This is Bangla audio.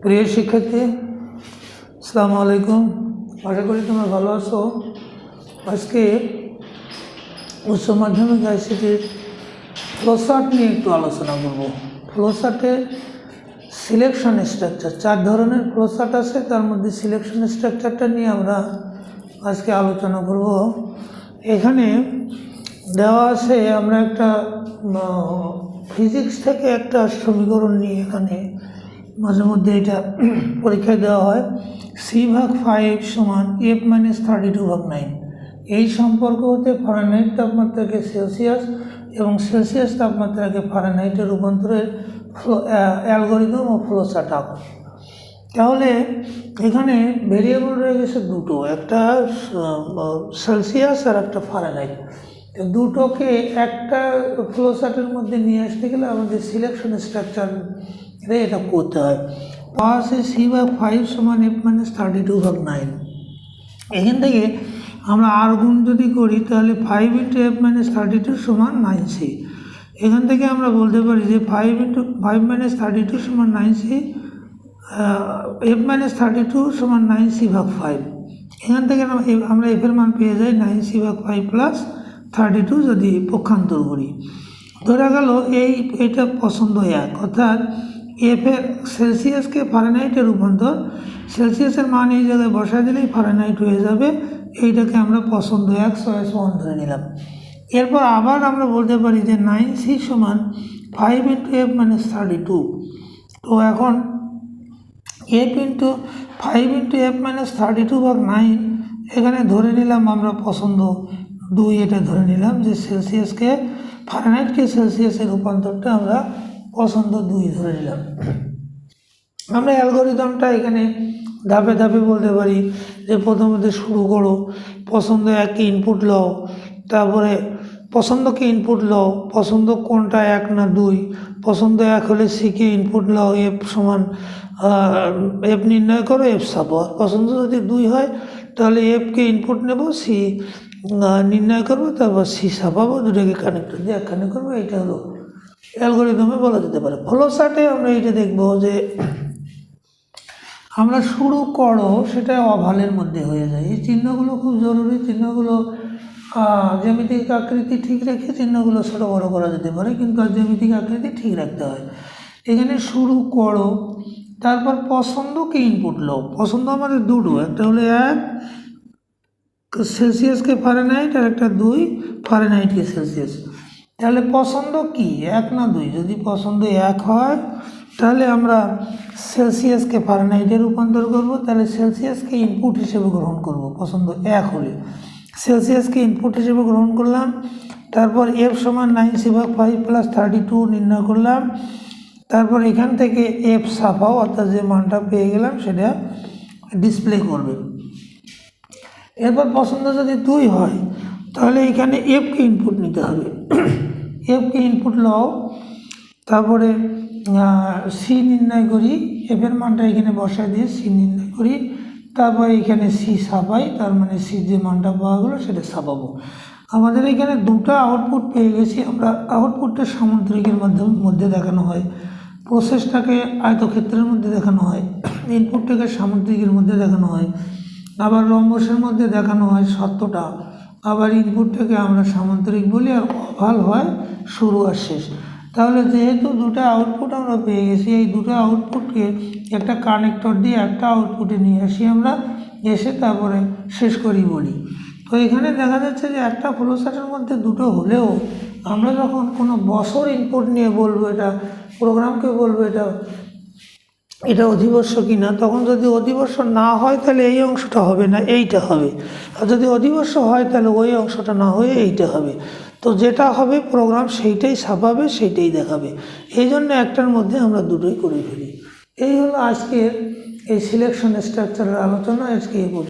প্রিয় শিক্ষার্থী, আসসালামু আলাইকুম। আশা করি তোমরা ভালো আছো। আজকে উচ্চ মাধ্যমিক আইসিটির ফ্লোচার্ট নিয়ে একটু আলোচনা করব। ফ্লোচার্টের সিলেকশন স্ট্রাকচার, 4 ধরনের ফ্লোচার্ট আছে, তার মধ্যে সিলেকশন স্ট্রাকচারটা নিয়ে আমরা আজকে আলোচনা করব। এখানে দেওয়া আছে, আমরা একটা ফিজিক্স থেকে একটা সমীকরণ নিয়ে এখানে মাঝে মধ্যে এটা পরীক্ষায় দেওয়া হয়। c/5 সমান f-32/9। এই সম্পর্ক হতে ফারেনহাইট তাপমাত্রাকে সেলসিয়াস এবং সেলসিয়াস তাপমাত্রাকে ফারেনহাইটে রূপান্তরের অ্যালগরিদম ও ফ্লোচার্ট আঁকো। তাহলে এখানে ভেরিয়েবল রয়ে গেছে দুটো, একটা সেলসিয়াস আর একটা ফারেনহাইট। দুটোকে একটা ফ্লোচার্টের মধ্যে নিয়ে আসতে গেলে আমাদের সিলেকশন স্ট্রাকচার এটা করতে হয়। পাওয়া আছে c/5 সমান f-32/9। এখান থেকে আমরা আর গুণ যদি করি তাহলে 5 × f-32 সমান 9c। এখান থেকে আমরা বলতে পারি যে 5 × 5-32 সমান 9c, f-32 সমান 9c/5। এখান থেকে আমরা f এর মান পেয়ে যাই 9c/5 প্লাস 32 যদি পক্ষান্তর করি। ধরা গেল এইটা পছন্দ এক, অর্থাৎ এফ এর সেলসিয়াসকে ফারেনহাইটে রূপান্তর, সেলসিয়াসের মান এই জায়গায় বসায় দিলেই ফারেনহাইট হয়ে যাবে। এইটাকে আমরা পছন্দ এক চয়েস 1 ধরে নিলাম। এরপর আবার আমরা বলতে পারি যে 9c সমান 5 × f-32। তো এখন f × f-32/9 এখানে ধরে নিলাম আমরা পছন্দ 2, এটা ধরে নিলাম যে সেলসিয়াসকে ফারেনহাইটকে সেলসিয়াসের রূপান্তরটা আমরা পছন্দ 2 ধরে নিলাম। আমরা অ্যালগরিদমটা এখানে ধাপে ধাপে বলতে পারি যে প্রথমত শুরু করো, পছন্দ 1কে ইনপুট লও, তারপরে পছন্দকে ইনপুট লও, পছন্দ কোনটা 1 না 2, পছন্দ 1 হলে সিকে ইনপুট লও, এফ সমান এফ নির্ণয় করো, এফ ছাপাও। পছন্দ যদি 2 হয় তাহলে এফকে ইনপুট নেব, সি নির্ণয় করবো, তারপর সি ছাপাবো, দুটোকে কানেক্ট দিয়ে কানেক্ট করবো। এইটা হলো অ্যালগরিদমে বলা যেতে পারে। ফ্লোচার্টে আমরা এইটা দেখবো যে আমরা শুরু করো সেটা অভালের মধ্যে হয়ে যায়। এই চিহ্নগুলো খুব জরুরি। চিহ্নগুলো জ্যামিতিক আকৃতি ঠিক রেখে চিহ্নগুলো ছোটো বড়ো করা যেতে পারে, কিন্তু জ্যামিতিক আকৃতি ঠিক রাখতে হয়। এখানে শুরু করো, তারপর পছন্দকে ইনপুট লো। পছন্দ আমাদের দুটো, একটা হলো 1 সেলসিয়াসকে ফারেনহাইট আর একটা 2 ফারেনহাইটকে সেলসিয়াস। তাহলে পছন্দ কি 1 না 2? যদি পছন্দ 1 হয় তাহলে আমরা সেলসিয়াসকে ফারেনহাইটে রূপান্তর করব। তাহলে সেলসিয়াসকে ইনপুট হিসেবে গ্রহণ করব। পছন্দ 1 হলে সেলসিয়াসকে ইনপুট হিসেবে গ্রহণ করলাম। তারপর এফ সমান 9c/5 প্লাস 32 নির্ণয় করলাম। তারপর এখান থেকে এফ ছাপাও, অর্থাৎ যে মানটা পেয়ে গেলাম সেটা ডিসপ্লে করবে। এরপর পছন্দ যদি 2 হয় তাহলে এখানে এফকে ইনপুট নিতে হবে। এফকে ইনপুট লও, তারপরে সি নির্ণয় করি, এফের মানটা এখানে বসায় দিয়ে সি নির্ণয় করি, তারপর এখানে সি ছাপাই, তার মানে সি যে মানটা পাওয়া গেলো সেটা ছাপাবো। আমাদের এখানে দুটো আউটপুট পেয়ে গেছি। আমরা আউটপুটটা সামুদ্রিকের মধ্যে দেখানো হয়, প্রসেসটাকে আয়তক্ষেত্রের মধ্যে দেখানো হয়, ইনপুটটাকে সামুদ্রিকের মধ্যে দেখানো হয়, আবার রম্বসের মধ্যে দেখানো হয় সত্যটা, আবার ইনপুটটাকে আমরা সামান্তরিক বলি, আর অভাল হয় শুরু আর শেষ। তাহলে যেহেতু দুটো আউটপুট আমরা পেয়ে গেছি, এই দুটো আউটপুটকে একটা কানেক্টর দিয়ে একটা আউটপুটে নিয়ে আসি আমরা, এসে তারপরে শেষ করি বলি। তো এখানে দেখা যাচ্ছে যে একটা ফ্লোচার্টের মধ্যে দুটো হলেও আমরা যখন কোনো বছর ইনপুট নিয়ে বলবো, এটা প্রোগ্রামকে বলবো এটা অধিবর্ষ কিনা, তখন যদি অধিবর্ষ না হয় তাহলে এই অংশটা হবে না, এইটা হবে। আর যদি অধিবর্ষ হয় তাহলে ওই অংশটা না হয়ে এইটা হবে। তো যেটা হবে প্রোগ্রাম সেইটাই ছাপাবে, সেইটাই দেখাবে। এই জন্য একটার মধ্যে আমরা দুটোই করে ফেলি। এই হলো আজকের এই সিলেকশন স্ট্রাকচারের আলোচনা। আজকে